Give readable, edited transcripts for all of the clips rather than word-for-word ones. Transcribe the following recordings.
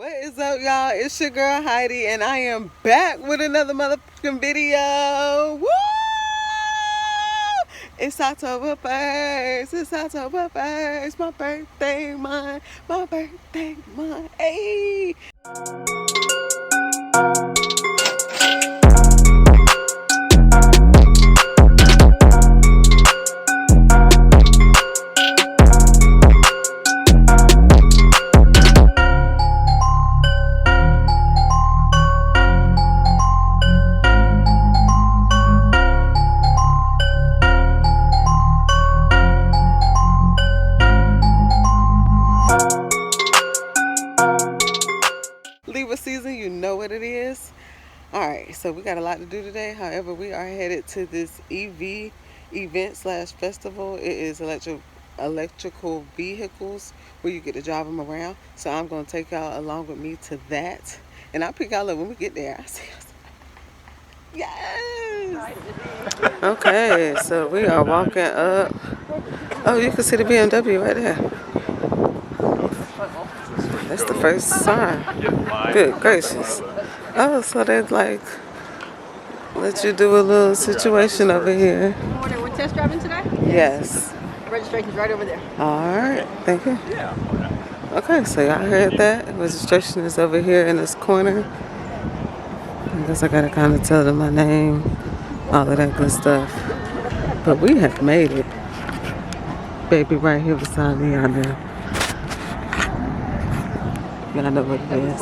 What is up, y'all? It's your girl Heidi, and I am back with another motherfucking video. Woo! It's October 1st. It's October 1st. My birthday month. My birthday month. Hey! Libra season, you know what it is. Alright, so we got a lot to do today. However, we are headed to this EV event slash festival. It is electrical vehicles where you get to drive them around. So I'm going to take y'all along with me to that. And I'll pick y'all up when we get there. I'll see you. Yes! Okay, so we are walking up. Oh, you can see the BMW right there. That's the first sign. Good gracious. Oh, so they like let you do a little situation over here. We're test driving today? Yes. Registration's right over there. Alright, thank you. Okay, so y'all heard that. Registration is over here in this corner. I guess I gotta kind of tell them my name, all of that good stuff. But we have made it. Baby right here beside me out there. Y'all know what it is.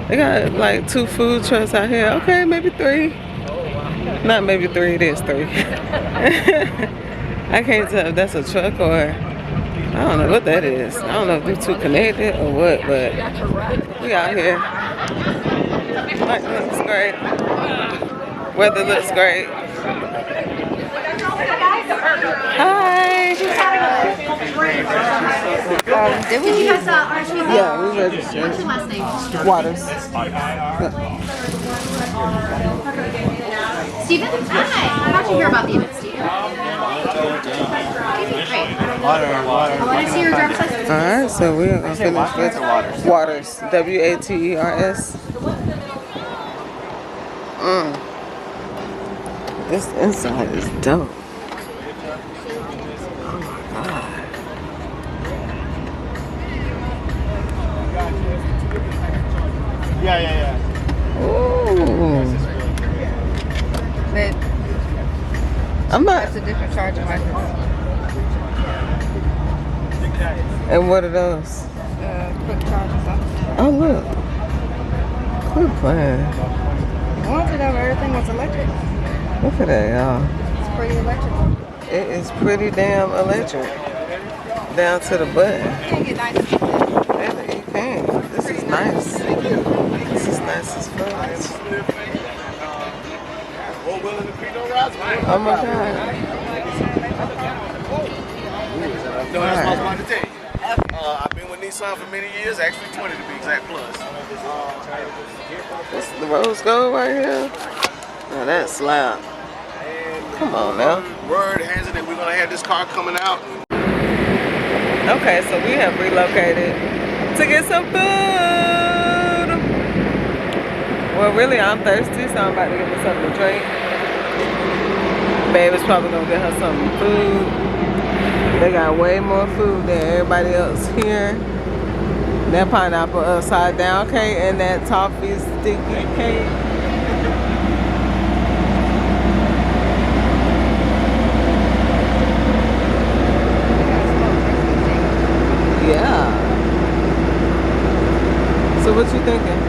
They got like 2 food trucks out here. Okay, maybe 3. Not maybe 3, it is 3. I can't tell if that's a truck or I don't know what that is. I don't know if they're 2 connected or what, but we out here. Light looks great. Weather looks great. Hi. Did we use Yeah, we registered. What's your last name? Waters. Steven? Hi. How'd you hear about the event, Steven? Great. I want to see your driver's license. Alright, so we're going to finish with Waters. W-A-T-E-R-S. This inside is dope. Oh my god. Yeah. Ooh. I'm not. That's a different charging license. And what are those? Quick charge and stuff. Oh, look. Quit playing. You want to know everything was electric? Look at that, y'all. It's pretty electrical. It is pretty damn electric. Down to the button. You can get nice. Yeah, you can. This is nice. This is nice as fuck. Oh my god. No, that's what I was about to tell you. I've been with Nissan for many years, actually 20 to be exact plus. This is the rose gold right here. Now that's slap. Come on now. Word has it that we're going to have this car coming out. Okay, so we have relocated to get some food. Well, really, I'm thirsty, so I'm about to get me something to drink. Babe is probably gonna get her some food. They got way more food than everybody else here. That pineapple upside down cake and that toffee sticky cake. Yeah. So what you thinking?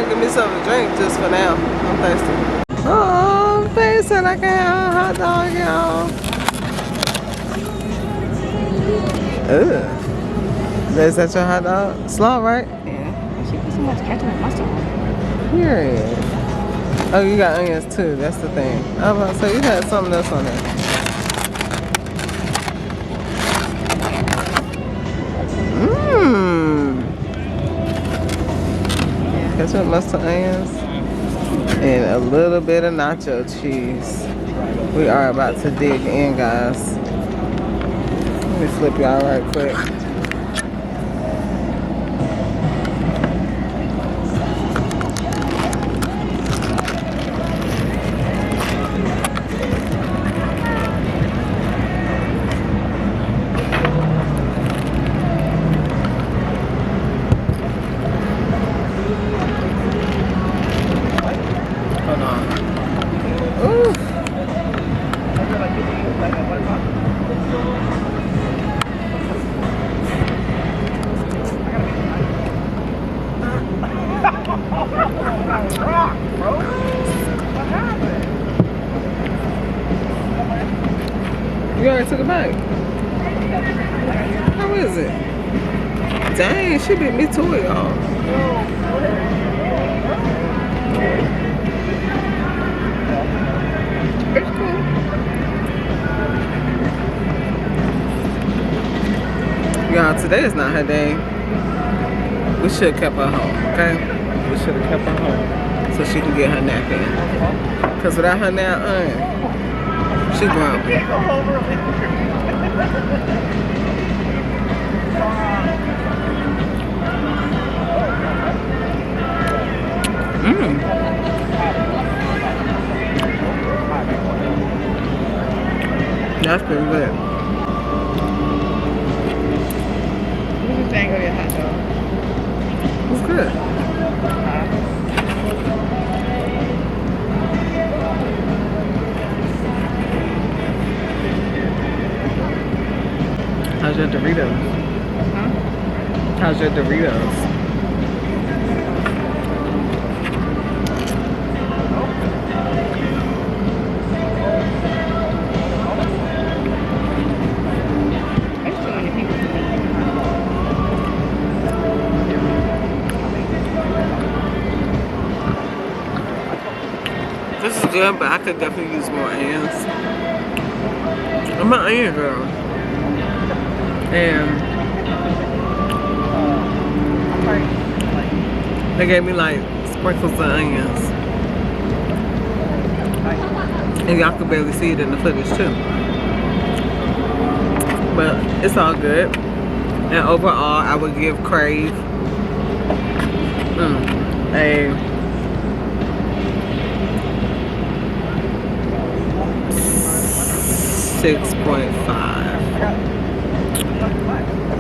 Give me something to drink just for now. I'm thirsty. Oh, I'm facing like a hot dog, y'all. Ugh. Is that your hot dog? Slaw, right? Yeah. She put so much ketchup and mustard on it. Period. Oh, you got onions too. That's the thing. I was about to say you had something else on there. Mmm. Ketchup, mustard, onions, and a little bit of nacho cheese. We are about to dig in, guys. Let me flip y'all right quick. Hold on. Ooh. You already took a bite. How is it? Dang, she beat me to it, y'all. It's cool. Y'all, today is not her day. We should have kept her home, okay? We should have kept her home so she can get her nap in. Because without her nap on, she grumpy. That's pretty good. What do you think of your hot dog? It's good. How's your Doritos? Huh? How's your Doritos? There's too many people to be. This is good, but I could definitely use more onions. I'm an onion girl. And they gave me like sprinkles of onions. And y'all could barely see it in the footage too. But it's all good. And overall, I would give Crave a 6.5.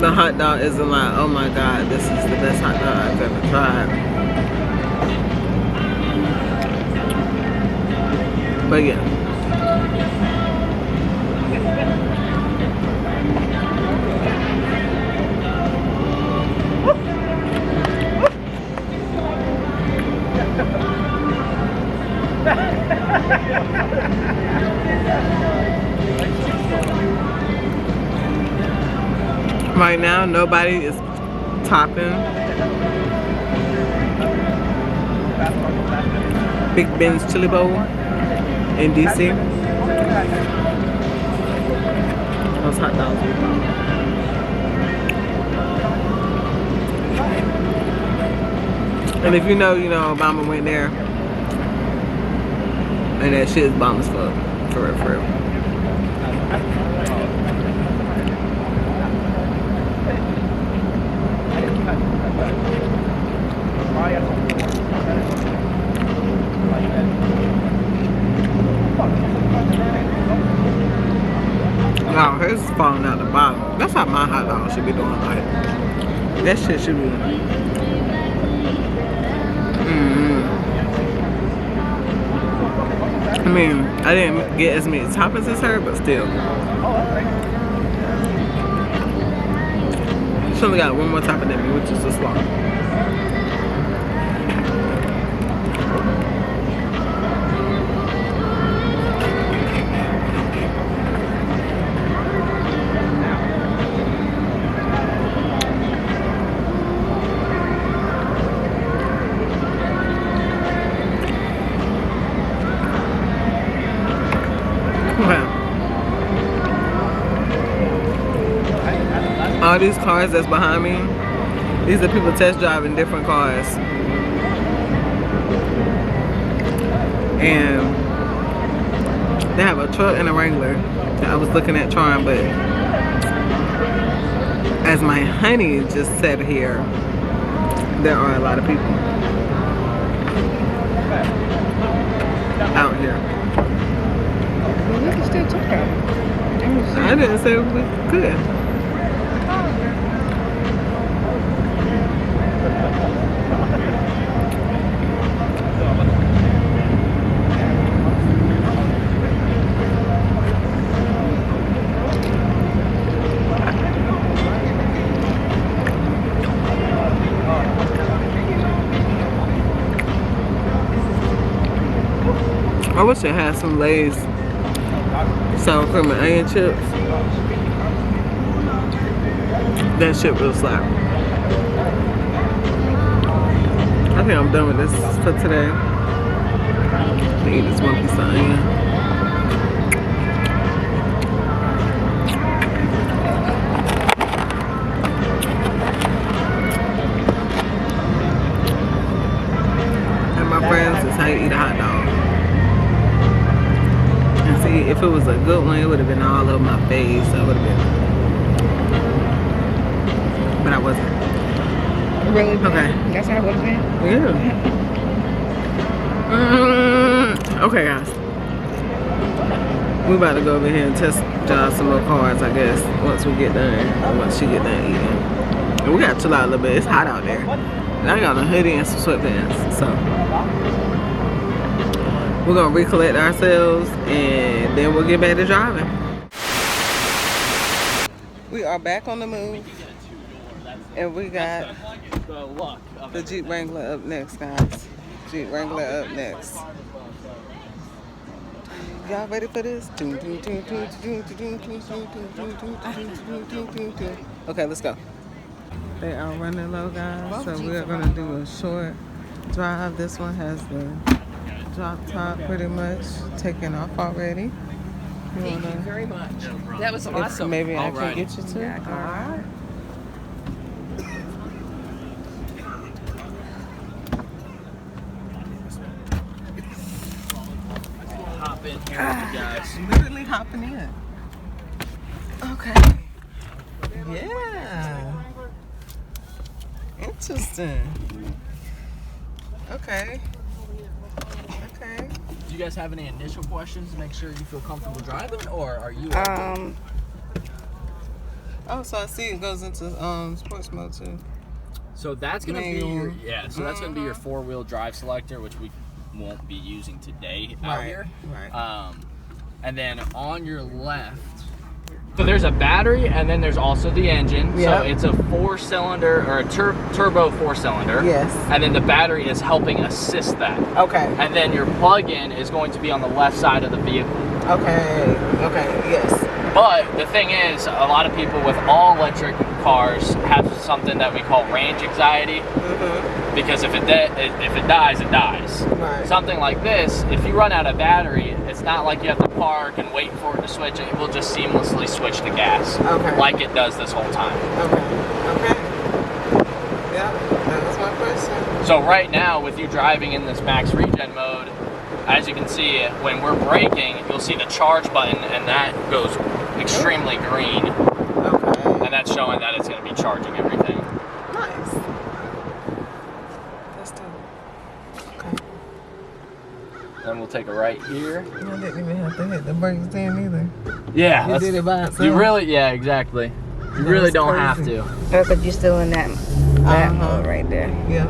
The hot dog isn't like, oh my god, this is the best hot dog I've ever tried. But yeah. Right now, nobody is topping Big Ben's Chili Bowl in DC. Those hot dogs. And if you know, Obama went there. And that shit is bomb as fuck. For real, for real. Wow, hers is falling out the bottom. That's how my hot dog should be doing. Like, that shit should be. I mean, I didn't get as many toppings as her, but still. She only got one more topping than me, which is the slaw. All these cars that's behind me, these are people test driving different cars. And they have a truck and a Wrangler that I was looking at trying, but as my honey just said here, there are a lot of people out here. Well, we can still talk about it. I didn't say we could. I wish it had some Lay's sour cream and onion chips. That shit will slap. I think I'm done with this for today. I'm gonna eat this one piece of onion. And my friends, is how you eat a hot dog. See, if it was a good one, it would have been all over my face. So it would have been, but I wasn't. Really? Okay. That's how it would have been? Yeah. Okay, guys. We about to go over here and test drive some more cars, I guess, once we get done, or once she get done eating. And we gotta chill out a little bit. It's hot out there. And I got a hoodie and some sweatpants, so. We're gonna recollect ourselves and then we'll get back to driving. We are back on the move and we got the Jeep Wrangler up next, guys. Jeep Wrangler up next. Y'all ready for this? Okay, let's go. They are running low, guys, so we are gonna do a short drive. This one has the drop top pretty much taken off already. Thank you very much. That was awesome. Maybe I can get you to. Yeah, Alright. Hop in here with you guys. Literally hopping in. Okay. Yeah. Interesting. Okay. Okay. Do you guys have any initial questions to make sure you feel comfortable driving, or are you? Oh, so I see it goes into sports mode too. So that's gonna be your So that's gonna be your Mhm. 4-wheel drive selector, which we won't be using today out here. Right. And then on your left. So there's a battery, and then there's also the engine. Yep. So it's a 4-cylinder or a turbo 4-cylinder. Yes. And then the battery is helping assist that. Okay. And then your plug-in is going to be on the left side of the vehicle. Okay. Okay. Yes. But the thing is, a lot of people with all electric cars have something that we call range anxiety, because if it dies, it dies. Right. Something like this, if you run out of battery, it's not like you have to park and wait for it to switch. It will just seamlessly switch to gas, Okay. like it does this whole time. Okay. Okay. Yeah, that was my question. So right now, with you driving in this max regen mode, as you can see, when we're braking, you'll see the charge button, and that goes extremely green, Okay. and that's showing that it's going to be charging everything. Nice. That's dope. Okay. Then we'll take a right here. I didn't even have to hit the brakes then either. Yeah, You did it by itself. You really, yeah, exactly. You really That's don't crazy. have to. Because you're still in that mode right there. Yeah.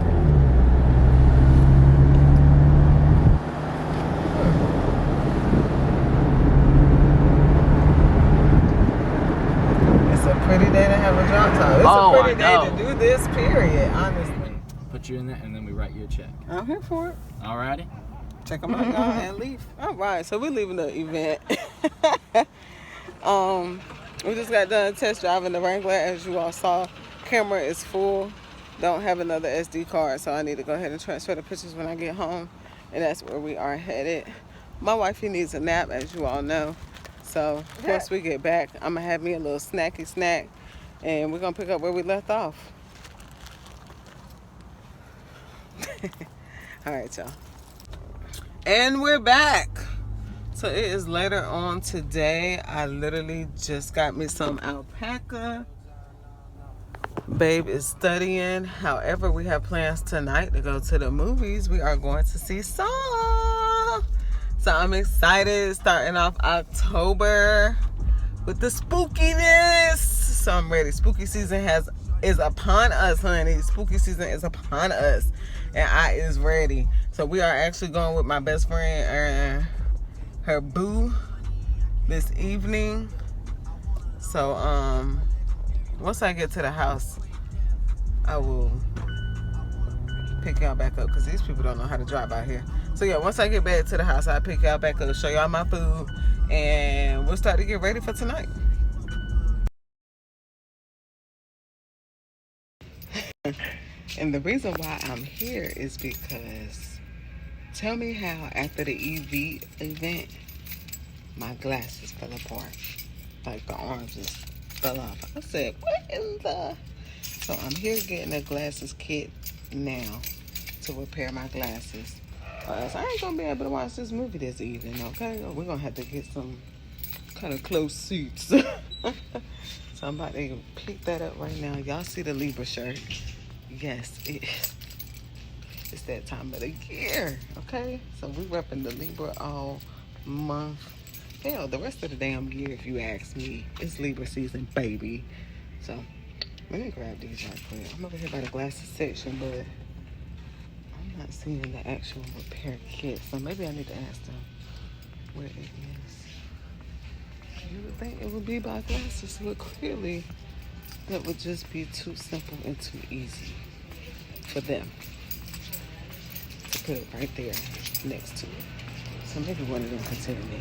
It's a pretty day to have a drop top. It's Oh, a pretty I know. day to do this, period, honestly. Put you in there, and then we write you a check. I'm here for it. Alrighty. Check them out, y'all, and leave. All right, so we're leaving the event. We just got done test driving the Wrangler. As you all saw, camera is full. Don't have another SD card, so I need to go ahead and transfer the pictures when I get home, and that's where we are headed. My wifey needs a nap, as you all know. So once we get back, I'm gonna have me a little snacky snack, and we're gonna pick up where we left off. All right, y'all. And we're back. So it is later on today. I literally just got me some alpaca. Babe is studying. However, we have plans tonight to go to the movies. We are going to see Saw. So I'm excited. Starting off October with the spookiness. So I'm ready. Spooky season is upon us, honey. Spooky season is upon us. And I is ready. So we are actually going with my best friend and her boo this evening. So once I get to the house, I will pick y'all back up because these people don't know how to drive out here. So yeah, once I get back to the house, I'll pick y'all back up, show y'all my food, and we'll start to get ready for tonight. And the reason why I'm here is because, tell me how after the EV event, my glasses fell apart. Like the arms just fell off. I said, what in the... So I'm here getting a glasses kit now to repair my glasses. Or else I ain't gonna be able to watch this movie this evening, okay? Or we're gonna have to get some kind of close seats. So I'm about to pick that up right now. Y'all see the Libra shirt? Yes, it's that time of the year, okay? So we repping the Libra all month. Hell, the rest of the damn year, if you ask me. It's Libra season, baby. So let me grab these right quick. I'm over here by the glasses section, but I'm not seeing the actual repair kit. So maybe I need to ask them where it is. You would think it would be by glasses, but clearly that would just be too simple and too easy for them to put it right there next to it. So maybe one of them can tell me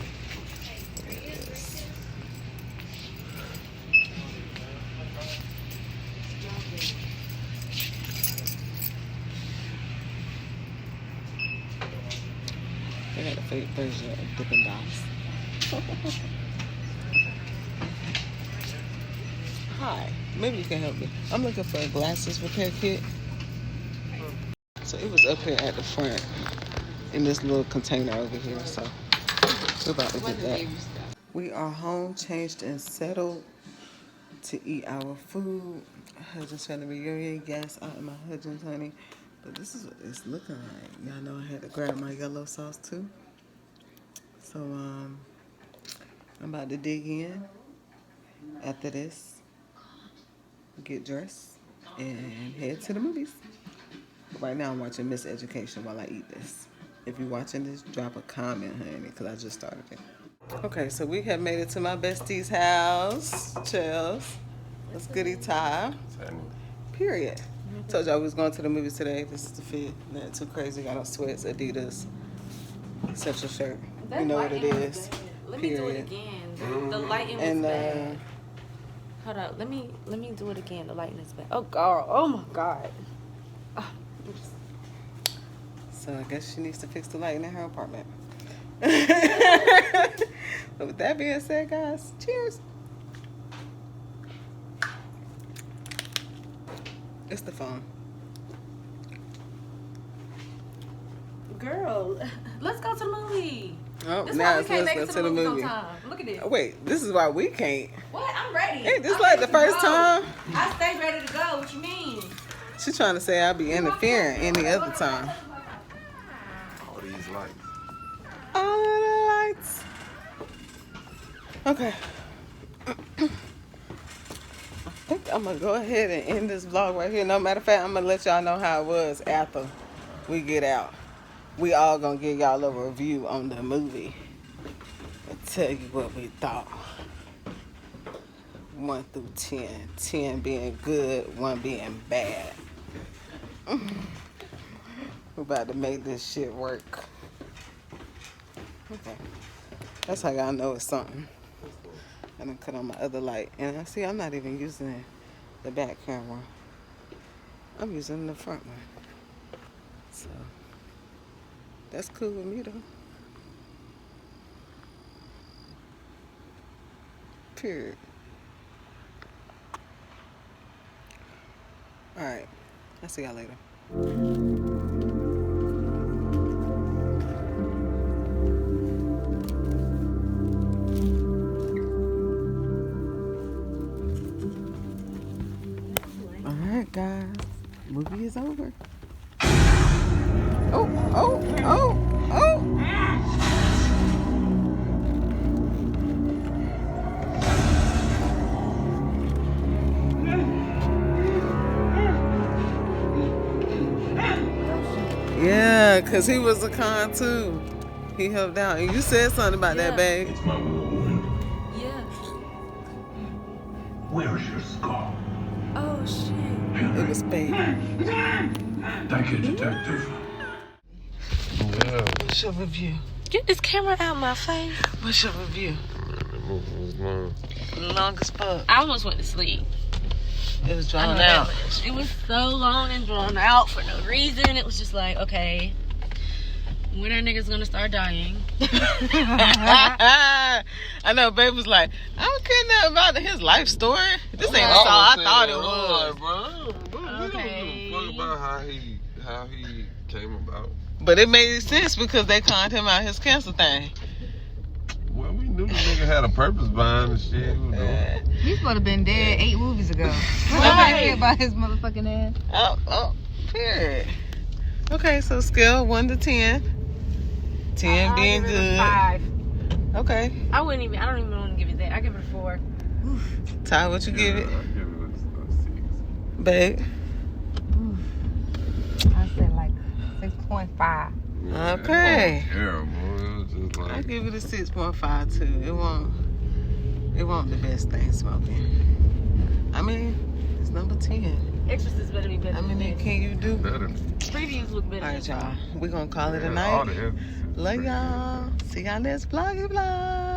where it is. They got a fake version of Dippin' Dots. Hi, maybe you can help me. I'm looking for a glasses repair kit. So it was up here at the front in this little container over here. So we're about to get that. We are home, changed and settled to eat our food. Husband's family reunion. Yes, I am my husband's, honey. But this is what it's looking like. Y'all know I had to grab my yellow sauce too. So I'm about to dig in after this, get dressed, and head to the movies. But right now I'm watching Miseducation while I eat this. If you're watching this, drop a comment, honey, because I just started it. Okay, so we have made it to my bestie's house, Chels. That's Goody Ty. Period. Told y'all we was going to the movies today. This is the fit. Not too crazy. Got on sweats, Adidas, Central shirt. You know what it is. Let me do it again. The lighting was bad. Hold up. Let me do it again. The lighting is bad. Oh God. Oh my God. So I guess she needs to fix the lighting in her apartment. But with that being said, guys, cheers. It's the phone. Girl, let's go to the movie. Oh, This now why we it's can't let's make go it to the movie. on time. Look at this. Oh, wait, this is why we can't. What? I'm ready. Ain't this I'm like ready the to first go. time? I stay ready to go. What you mean? She's trying to say I'll be interfering any other time. All these lights. All of the lights. Okay. I think I'm gonna go ahead and end this vlog right here. No matter of fact, I'm gonna let y'all know how it was after we get out. We all gonna give y'all a review on the movie and tell you what we thought. 1 through 10. 10 being good, 1 being bad. We're about to make this shit work. Okay. That's how y'all know it's something. I done cut on my other light. And I see I'm not even using the back camera. I'm using the front one. So that's cool with me though. Period. All right. I'll see y'all later. All right, guys. Movie is over. Oh, oh, oh, oh. Yeah, because he was a con too. He helped out. And you said something about that, babe. It's my war wound. Yeah. Where is your scar? Oh shit. It was babe. Thank you, detective. Yeah. What's your review? Get this camera out my face. What's your review? That movie was long. Long as fuck. I almost went to sleep. It was I know drawn that out. much. It was so long and drawn out for no reason. It was just like, okay, when are niggas gonna start dying? I know, babe was like, I don't care nothing about his life story. This ain't all I thought it was. Okay. We don't give a fuck about how he came about. But it made sense because they conned him out his cancer thing. Well, we knew the nigga had a purpose behind the shit he was doing. He's supposed to been dead 8 movies ago. What Right. I care about his motherfucking ass? Oh, period. Okay, so scale 1 to 10. 10 being give it a good. 5. Okay. I don't even want to give it that. I give it a 4. Ty, what you give it? I give it a 6. Babe. I said like 6.5. Okay. It wasn't terrible. It was just I like, give it a 6.5 too. It won't the best thing smoking. I mean, it's number 10. Exorcist better be better How than many this. can you do? better. Previews look better. All right, than y'all. We're going to call it a All night. the episodes Love pretty y'all. See y'all next vloggy vlog.